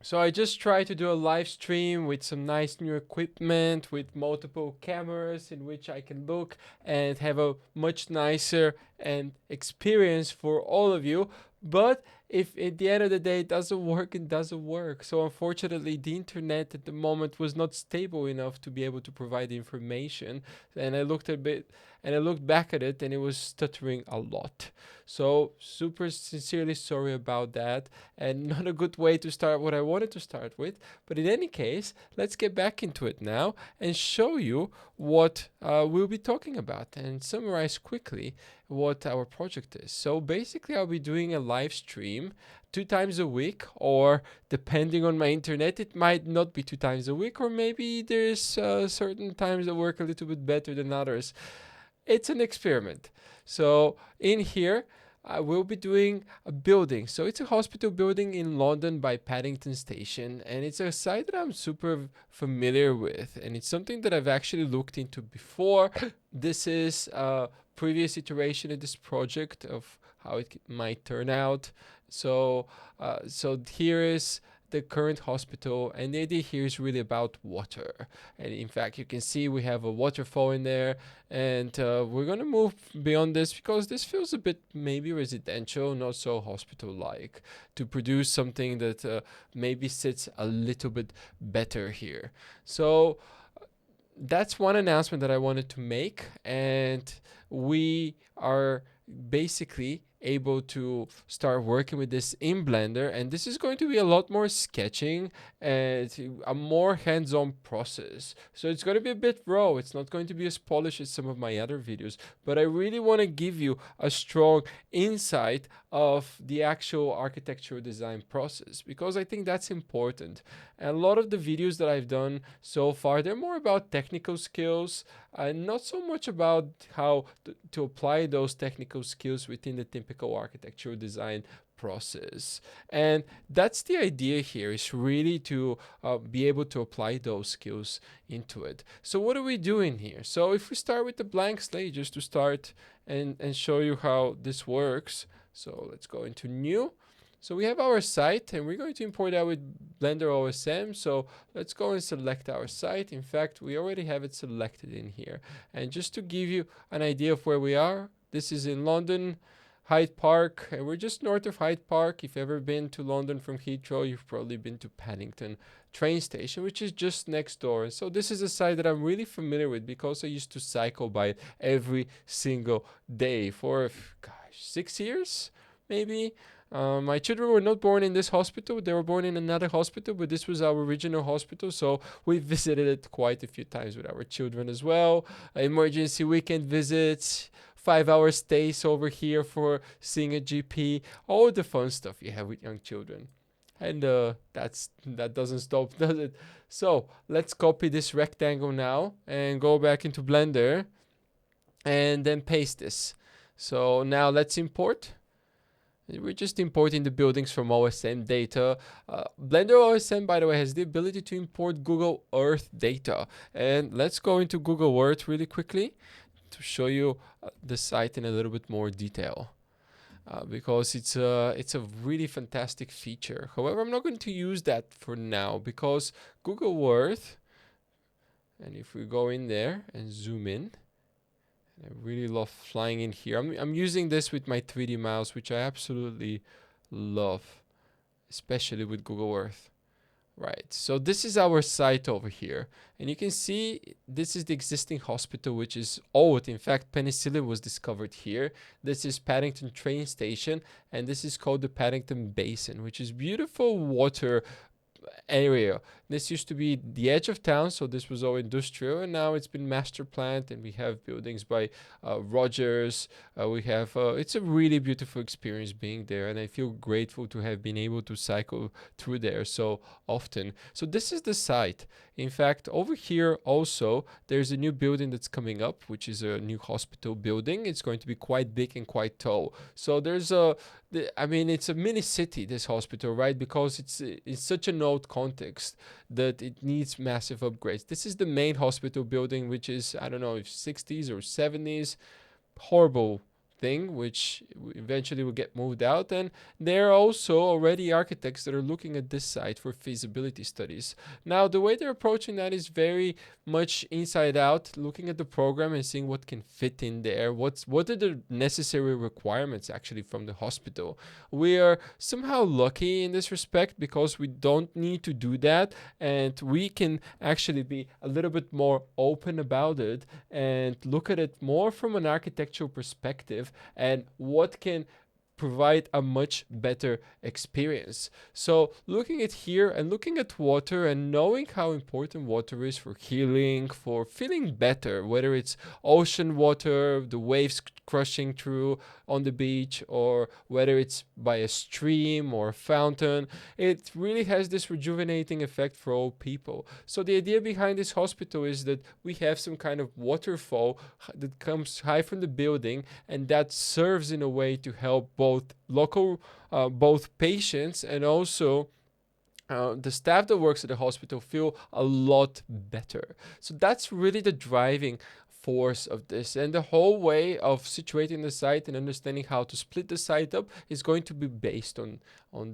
So I just tried to do a live stream with some nice new equipment, with multiple cameras in which I can look and have a much nicer and experience for all of you. But if at the end of the day it doesn't work, it doesn't work. So unfortunately, the internet at the moment was not stable enough to be able to provide the information. And I looked back at it, and it was stuttering a lot. So super sincerely sorry about that, and not a good way to start what I wanted to start with. But in any case, let's get back into it now and show you what we'll be talking about and summarize quickly what our project is. So basically, I'll be doing a live stream 2 times a week, or depending on my internet, it might not be 2 times a week, or maybe there's certain times that work a little bit better than others. It's an experiment. So in here, I will be doing a building. So it's a hospital building in London by Paddington Station, and it's a site that I'm super familiar with, and it's something that I've actually looked into before. This is a previous iteration of this project of how it might turn out. So here is the current hospital, and the idea here is really about water. And in fact, you can see we have a waterfall in there, and we're gonna move beyond this because this feels a bit maybe residential, not so hospital-like, to produce something that maybe sits a little bit better here. So that's one announcement that I wanted to make, and we are basically able to start working with this in Blender, and this is going to be a lot more sketching and a more hands-on process. So it's going to be a bit raw. It's not going to be as polished as some of my other videos, but I really want to give you a strong insight of the actual architectural design process, because I think that's important. And a lot of the videos that I've done so far, they're more about technical skills and not so much about how to apply those technical skills within the typical architectural design process. And that's the idea here, is really to be able to apply those skills into it. So what are we doing here? So if we start with the blank slate, just to start and show you how this works. So let's go into new. So we have our site, and we're going to import that with Blender OSM. So let's go and select our site. In fact, we already have it selected in here. And just to give you an idea of where we are, this is in London, Hyde Park, and we're just north of Hyde Park. If you've ever been to London from Heathrow, you've probably been to Paddington train station, which is just next door. So this is a site that I'm really familiar with because I used to cycle by it every single day for, gosh, 6 years, maybe. My children were not born in this hospital. They were born in another hospital, but this was our original hospital. So we visited it quite a few times with our children as well. Emergency weekend visits, 5-hour stays over here for seeing a GP, all the fun stuff you have with young children. And that doesn't stop, does it? So let's copy this rectangle now and go back into Blender and then paste this. So now let's import. We're just importing the buildings from OSM data. Blender OSM, by the way, has the ability to import Google Earth data. And let's go into Google Earth really quickly to show you the site in a little bit more detail. Because it's a really fantastic feature. However, I'm not going to use that for now because Google Earth, and if we go in there and zoom in, I really love flying in here. I'm using this with my 3D mouse, which I absolutely love, especially with Google Earth. Right, so this is our site over here. And you can see this is the existing hospital, which is old. In fact, penicillin was discovered here. This is Paddington train station, and this is called the Paddington Basin, which is beautiful water area. This used to be the edge of town, so this was all industrial, and now it's been master planned, and we have buildings by Rogers. We have it's a really beautiful experience being there, and I feel grateful to have been able to cycle through there so often. So this is the site. In fact, over here also there's a new building that's coming up, which is a new hospital building. It's going to be quite big and quite tall. So there's I mean, it's a mini city, this hospital, right? Because it's such an old context that it needs massive upgrades. This is the main hospital building, which is, I don't know if 60s or 70s. Horrible thing, which eventually will get moved out. And there are also already architects that are looking at this site for feasibility studies. Now, the way they're approaching that is very much inside out, looking at the program and seeing what can fit in there. What are the necessary requirements actually from the hospital? We are somehow lucky in this respect because we don't need to do that, and we can actually be a little bit more open about it and look at it more from an architectural perspective and what can provide a much better experience. So looking at here and looking at water and knowing how important water is for healing, for feeling better, whether it's ocean water, the waves crushing through on the beach, or whether it's by a stream or a fountain, it really has this rejuvenating effect for all people. So the idea behind this hospital is that we have some kind of waterfall that comes high from the building, and that serves in a way to help both patients and also the staff that works at the hospital feel a lot better. So that's really the driving force of this, and the whole way of situating the site and understanding how to split the site up is going to be based on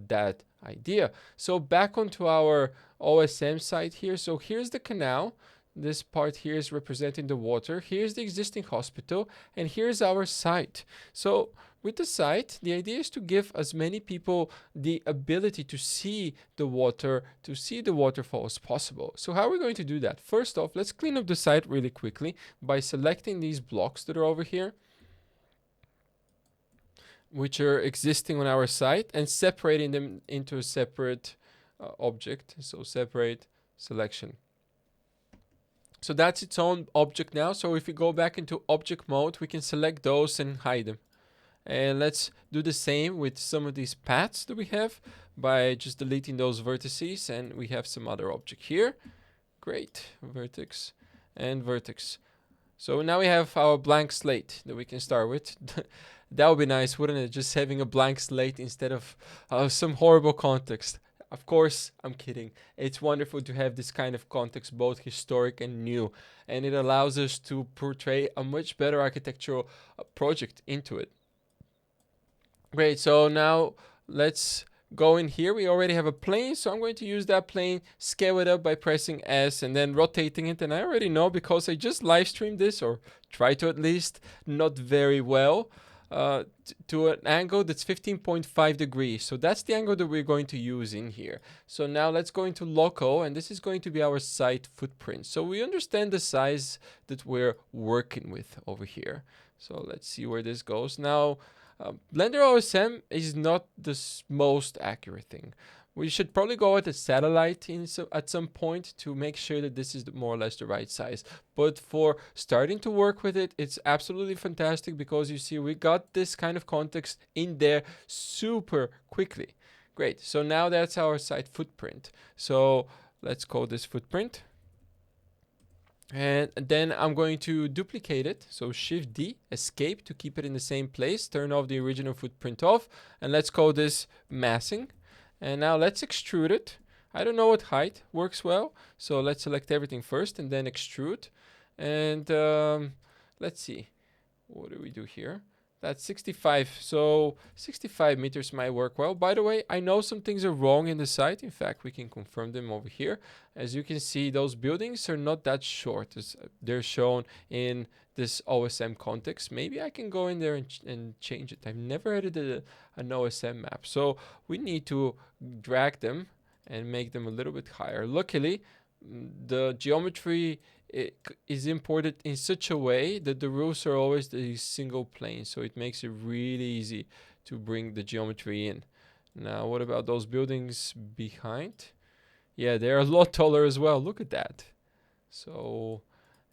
that idea. So back onto our OSM site here. So here's the canal. This part here is representing the water. Here's the existing hospital, and here's our site. So with the site, the idea is to give as many people the ability to see the water, to see the waterfall as possible. So how are we going to do that? First off, let's clean up the site really quickly by selecting these blocks that are over here, which are existing on our site, and separating them into a separate object. So separate selection. So that's its own object now. So if we go back into object mode, we can select those and hide them. And let's do the same with some of these paths that we have by just deleting those vertices, and we have some other object here. Great, vertex and vertex. So now we have our blank slate that we can start with. That would be nice, wouldn't it? Just having a blank slate instead of some horrible context. Of course, I'm kidding. It's wonderful to have this kind of context, both historic and new, and it allows us to portray a much better architectural project into it. Great, so now let's go in here. We already have a plane, so I'm going to use that plane, scale it up by pressing S and then rotating it. And I already know, because I just live streamed this, or try to at least, not very well, to an angle that's 15.5 degrees. So that's the angle that we're going to use in here. So now let's go into local, and this is going to be our site footprint. So we understand the size that we're working with over here. So let's see where this goes. Now, Blender OSM is not the most accurate thing. We should probably go with a satellite at some point to make sure that this is more or less the right size. But for starting to work with it, it's absolutely fantastic, because you see we got this kind of context in there super quickly. Great, so now that's our site footprint. So let's call this footprint. And then I'm going to duplicate it. So Shift D, escape to keep it in the same place, turn off the original footprint off, and let's call this massing. And now let's extrude it. I don't know what height works well, so let's select everything first and then extrude. And let's see, what do we do here? That's 65, so 65 meters might work well. By the way, I know some things are wrong in the site. In fact, we can confirm them over here. As you can see, those buildings are not that short as they're shown in this OSM context. Maybe I can go in there and change it. I've never edited an OSM map, so we need to drag them and make them a little bit higher. Luckily, the geometry is imported in such a way that the roofs are always the single plane, so it makes it really easy to bring the geometry in. Now, what about those buildings behind? Yeah, they're a lot taller as well. Look at that. So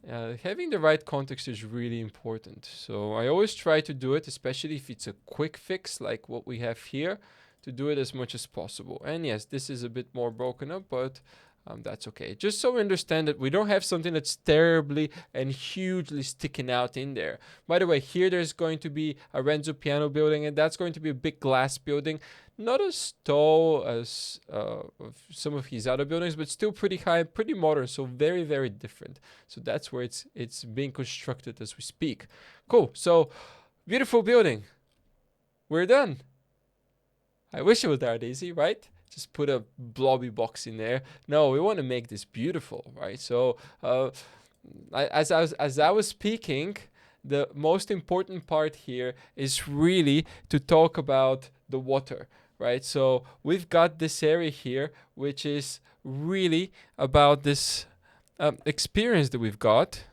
having the right context is really important. So I always try to do it, especially if it's a quick fix like what we have here, to do it as much as possible. And yes, this is a bit more broken up, but that's okay. Just so we understand that we don't have something that's terribly and hugely sticking out in there. By the way, here there's going to be a Renzo piano building, and that's going to be a big glass building. Not as tall as some of his other buildings, but still pretty high, pretty modern, so very, very different. So that's where it's being constructed as we speak. Cool. So Beautiful building. We're done. I wish it was that easy, right? Just put a blobby box in there. No, we want to make this beautiful, right? So as I was speaking, the most important part here is really to talk about the water, right? So we've got this area here, which is really about this experience that we've got,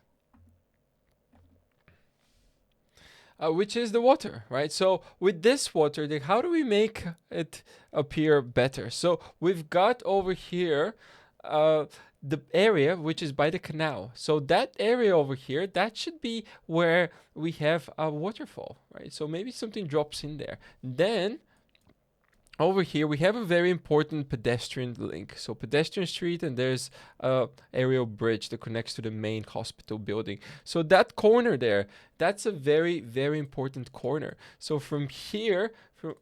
which is the water, right? So with this water, how do we make it appear better? So we've got over here the area which is by the canal. So that area over here, that should be where we have a waterfall, right? So maybe something drops in there. Then over here we have a very important pedestrian link. So pedestrian street, and there's a aerial bridge that connects to the main hospital building. So that corner there, that's a very, very important corner. So from here,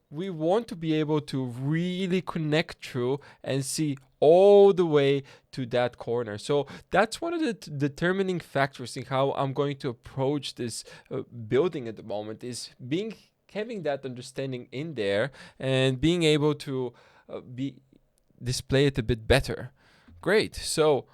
we want to be able to really connect through and see all the way to that corner. So that's one of the determining factors in how I'm going to approach this building at the moment, is having that understanding in there and being able to display it a bit better. Great. So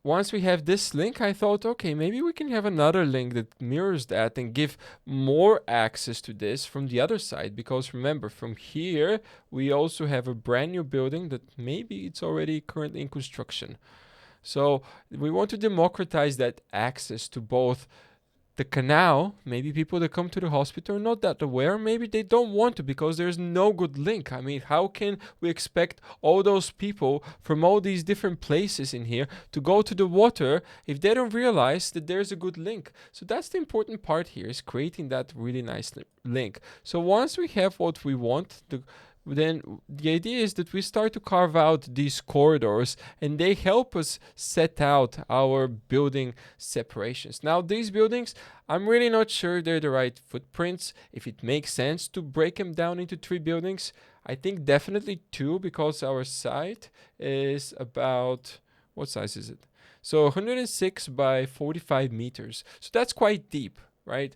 once we have this link, I thought, okay, maybe we can have another link that mirrors that and give more access to this from the other side. Because remember, from here, we also have a brand new building that maybe it's already currently in construction. So we want to democratize that access to both the canal. Maybe people that come to the hospital are not that aware. Maybe they don't want to because there's no good link. I mean, how can we expect all those people from all these different places in here to go to the water if they don't realize that there's a good link? So that's the important part here, is creating that really nice link. So once we have what we want, then the idea is that we start to carve out these corridors, and they help us set out our building separations. Now, these buildings, I'm really not sure they're the right footprints. If it makes sense to break them down into 3 buildings, I think definitely 2, because our site is about, what size is it? So 106 by 45 meters. So that's quite deep, right?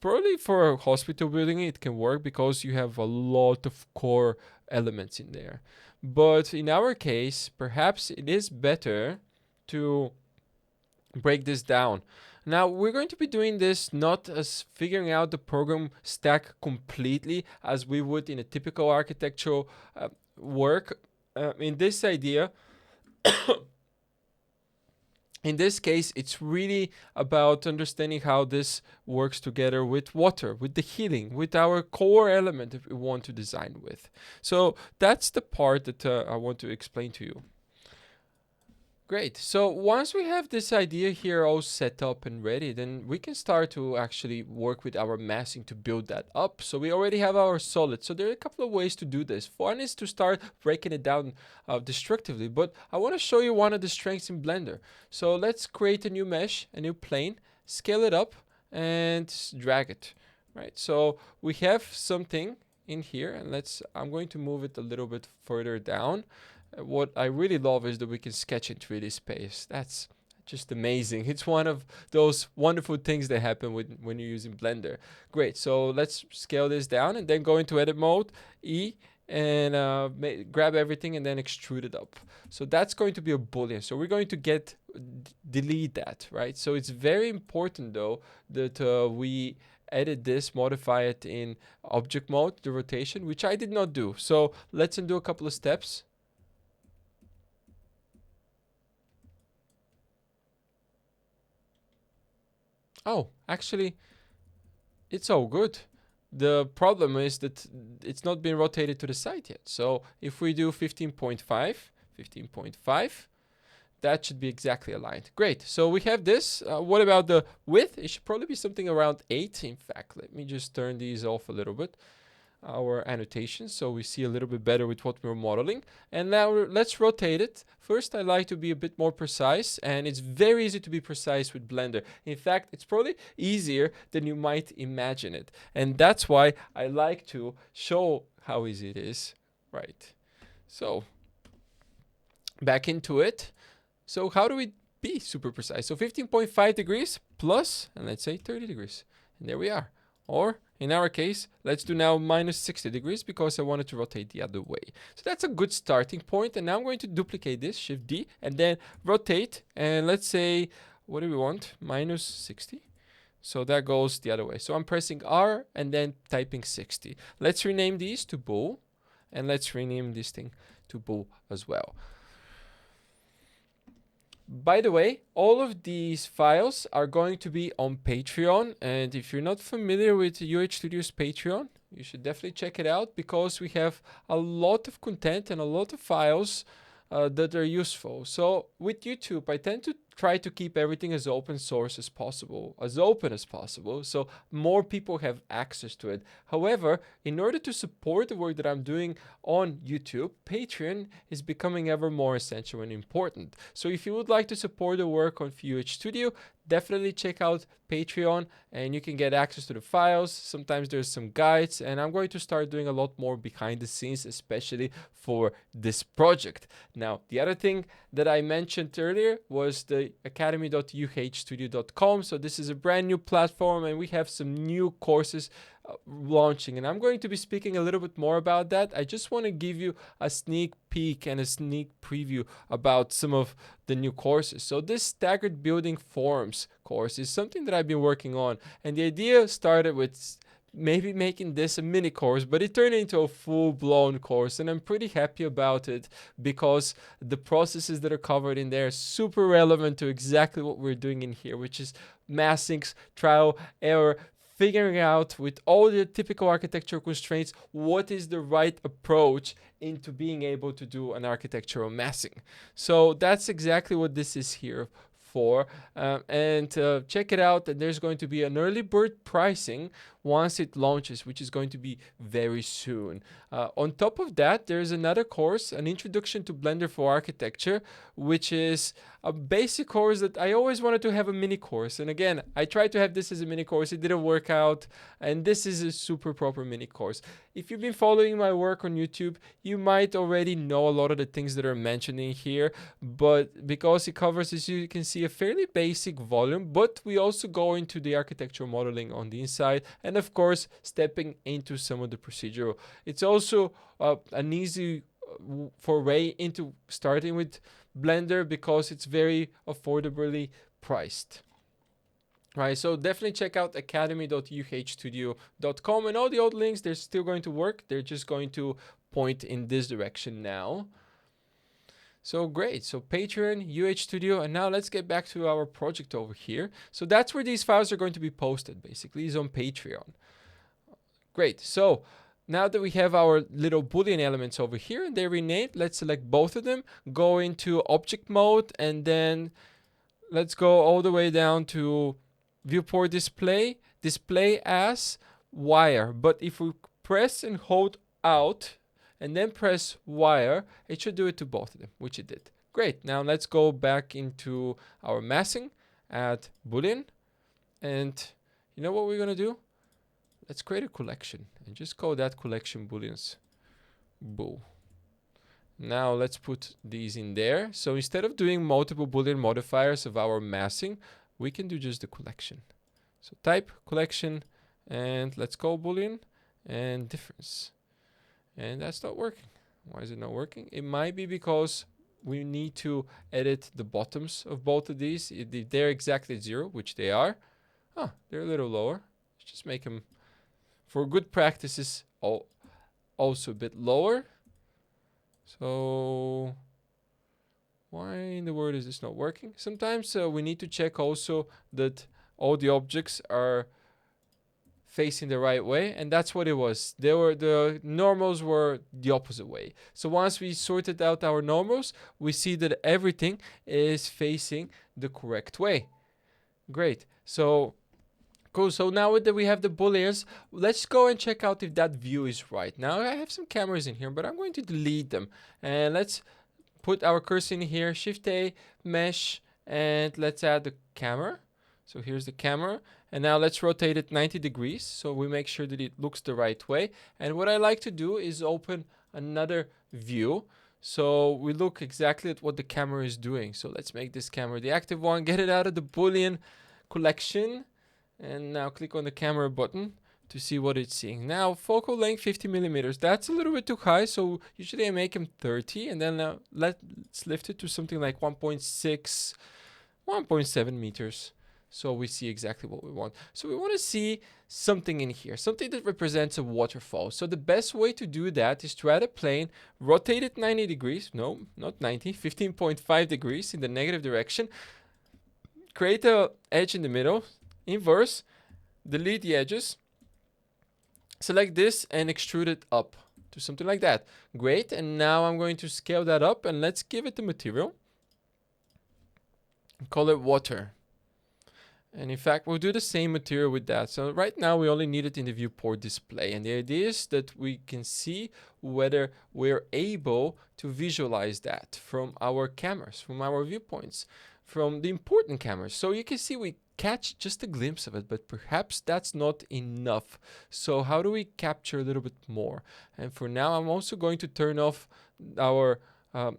Probably for a hospital building, it can work because you have a lot of core elements in there. But in our case, perhaps it is better to break this down. Now, we're going to be doing this not as figuring out the program stack completely as we would in a typical architectural work. In this idea, in this case, it's really about understanding how this works together with water, with the heating, with our core element that we want to design with. So that's the part that I want to explain to you. Great. So once we have this idea here all set up and ready, then we can start to actually work with our massing to build that up. So we already have our solid. So there are a couple of ways to do this. One is to start breaking it down destructively, but I want to show you one of the strengths in Blender. So let's create a new mesh, a new plane, scale it up and drag it, right? So we have something in here, and I'm going to move it a little bit further down. What I really love is that we can sketch in 3D space. That's just amazing. It's one of those wonderful things that happen when you're using Blender. Great. So let's scale this down and then go into edit mode, E, and grab everything and then extrude it up. So that's going to be a Boolean. So we're going to delete that, right? So it's very important though that we edit this, modify it in object mode, the rotation, which I did not do. So let's undo a couple of steps. Oh, actually, it's all good. The problem is that it's not been rotated to the side yet. So if we do 15.5, that should be exactly aligned. Great. So we have this. What about the width? It should probably be something around 8. In fact, let me just turn these off a little bit. Our annotations, so we see a little bit better with what we're modeling. And now let's rotate it. First, I like to be a bit more precise, and it's very easy to be precise with Blender. In fact, it's probably easier than you might imagine it. And that's why I like to show how easy it is. Right. So back into it. So how do we be super precise? So 15.5 degrees plus, and let's say 30 degrees. And there we are. Or in our case, let's do now minus 60 degrees because I wanted to rotate the other way. So that's a good starting point. And now I'm going to duplicate this, Shift D, and then rotate. And let's say, what do we want? Minus 60. So that goes the other way. So I'm pressing R and then typing 60. Let's rename these to bool. And let's rename this thing to bool as well. By the way, all of these files are going to be on Patreon. And if you're not familiar with UH Studio's Patreon, you should definitely check it out because we have a lot of content and a lot of files that are useful. So with YouTube, I tend to try to keep everything as open source as possible, as open as possible, so more people have access to it. However, in order to support the work that I'm doing on YouTube, Patreon is becoming ever more essential and important. So if you would like to support the work on UH Studio, definitely check out Patreon and you can get access to the files. Sometimes there's some guides, and I'm going to start doing a lot more behind the scenes, especially for this project. Now, the other thing that I mentioned earlier was the academy.uhstudio.com. So this is a brand new platform and we have some new courses launching, and I'm going to be speaking a little bit more about that. I just want to give you a sneak peek and a sneak preview about some of the new courses. So this staggered building forms course is something that I've been working on, and the idea started with maybe making this a mini course, but it turned into a full-blown course, and I'm pretty happy about it because the processes that are covered in there are super relevant to exactly what we're doing in here, which is massing, trial, error, figuring out with all the typical architectural constraints what is the right approach into being able to do an architectural massing. So that's exactly what this is here for, and check it out. And there's going to be an early bird pricing once it launches, which is going to be very soon. On top of that, there's another course, an introduction to Blender for Architecture, which is a basic course that I always wanted to have a mini course. And again, I tried to have this as a mini course. It didn't work out. And this is a super proper mini course. If you've been following my work on YouTube, you might already know a lot of the things that are mentioned in here. But because it covers, as you can see, a fairly basic volume, but we also go into the architectural modeling on the inside. And of course, stepping into some of the procedural. It's also an easy foray into starting with Blender because it's very affordably priced. Right, so definitely check out academy.uhstudio.com, and all the old links, they're still going to work. They're just going to point in this direction now. So great, so Patreon, UH Studio, and now let's get back to our project over here. So that's where these files are going to be posted, basically, is on Patreon. Great, so now that we have our little Boolean elements over here and they're renamed, let's select both of them, go into object mode, and then let's go all the way down to viewport display as wire. But if we press and hold out and then press wire, it should do it to both of them, which it did. Great, now let's go back into our massing, add Boolean, and you know what we're gonna do? Let's create a collection and just call that collection booleans bool. Now let's put these in there. So instead of doing multiple Boolean modifiers of our massing, we can do just the collection. So type collection and let's call Boolean and difference. And that's not working. Why is it not working? It might be because we need to edit the bottoms of both of these. If they're exactly 0, which they are, they're a little lower. Let's just make them, for good practices, also a bit lower. So why in the world is this not working? Sometimes we need to check also that all the objects are facing the right way, and that's what it was. The normals were the opposite way. So once we sorted out our normals, we see that everything is facing the correct way. Great. So cool, so now that we have the booleans, let's go and check out if that view is right. Now I have some cameras in here, but I'm going to delete them. And let's put our cursor in here, Shift A, Mesh, and let's add the camera. So here's the camera. And now let's rotate it 90 degrees so we make sure that it looks the right way. And what I like to do is open another view so we look exactly at what the camera is doing. So let's make this camera the active one, get it out of the Boolean collection. And now click on the camera button to see what it's seeing. Now, focal length 50 millimeters. That's a little bit too high, so usually I make them 30, and then let's lift it to something like 1.6, 1.7 meters. So we see exactly what we want. So we want to see something in here, something that represents a waterfall. So the best way to do that is to add a plane, rotate it 90 degrees. No, not 90, 15.5 degrees in the negative direction. Create an edge in the middle, inverse, delete the edges, select this and extrude it up to something like that. Great, and now I'm going to scale that up and let's give it the material. Call it water. And in fact, we'll do the same material with that. So right now we only need it in the viewport display. And the idea is that we can see whether we're able to visualize that from our cameras, from our viewpoints, from the important cameras. So you can see we catch just a glimpse of it, but perhaps that's not enough. So how do we capture a little bit more? And for now, I'm also going to turn off our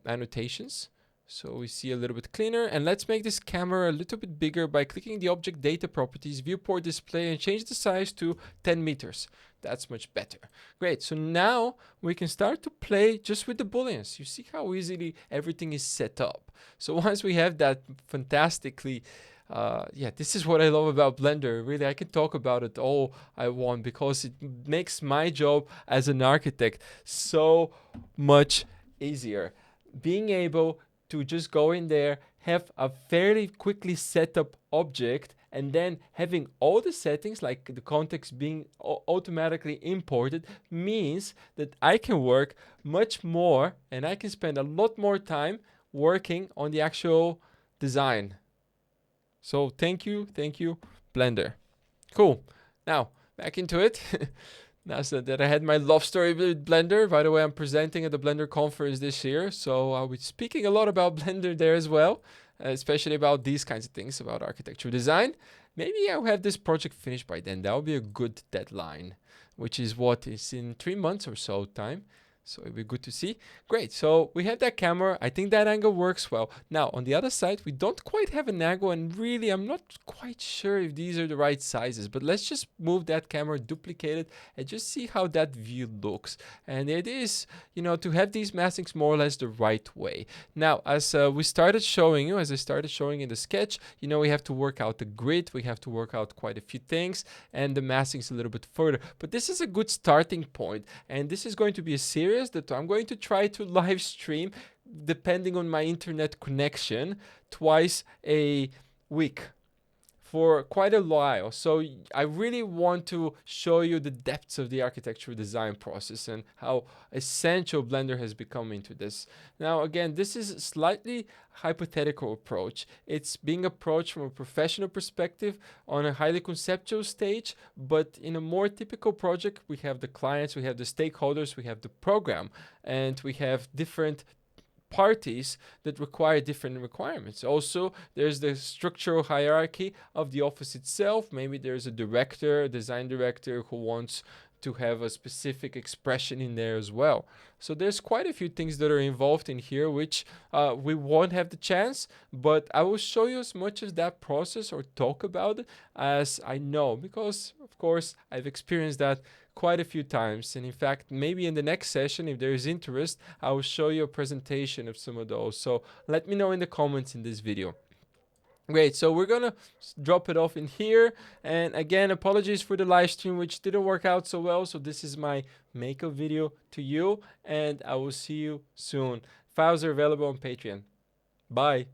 annotations. So we see a little bit cleaner, and let's make this camera a little bit bigger by clicking the object data properties, viewport display, and change the size to 10 meters. That's much better. Great, so now we can start to play just with the booleans. You see how easily everything is set up. So once we have that fantastically, this is what I love about Blender. Really, I can talk about it all I want because it makes my job as an architect so much easier. Being able to just go in there, have a fairly quickly set up object, and then having all the settings, like the context being automatically imported, means that I can work much more and I can spend a lot more time working on the actual design. So thank you, Blender. Cool. Now, back into it. Now that I had my love story with Blender. By the way, I'm presenting at the Blender conference this year, so I'll be speaking a lot about Blender there as well, especially about these kinds of things, about architecture design. Maybe I'll have this project finished by then. That will be a good deadline, which is what is in 3 months or so time. So it'll be good to see. Great, so we have that camera. I think that angle works well. Now, on the other side, we don't quite have an angle, and really, I'm not quite sure if these are the right sizes, but let's just move that camera, duplicate it, and just see how that view looks. And it is, to have these maskings more or less the right way. Now, as I started showing in the sketch, we have to work out the grid, we have to work out quite a few things, and the maskings a little bit further. But this is a good starting point, and this is going to be a series that I'm going to try to live stream, depending on my internet connection, twice a week for quite a while. So I really want to show you the depths of the architectural design process and how essential Blender has become into this. Now, again, this is a slightly hypothetical approach. It's being approached from a professional perspective on a highly conceptual stage, but in a more typical project, we have the clients, we have the stakeholders, we have the program, and we have different parties that require different requirements. Also, there's the structural hierarchy of the office itself. Maybe there's a director, a design director who wants to have a specific expression in there as well. So there's quite a few things that are involved in here, which we won't have the chance, but I will show you as much of that process or talk about it as I know, because of course I've experienced that quite a few times. And in fact, maybe in the next session, if there is interest, I will show you a presentation of some of those. So let me know in the comments in this video. Great, so we're gonna drop it off in here, and again, apologies for the live stream which didn't work out so well. So this is my makeup video to you, and I will see you soon. Files are available on Patreon. Bye.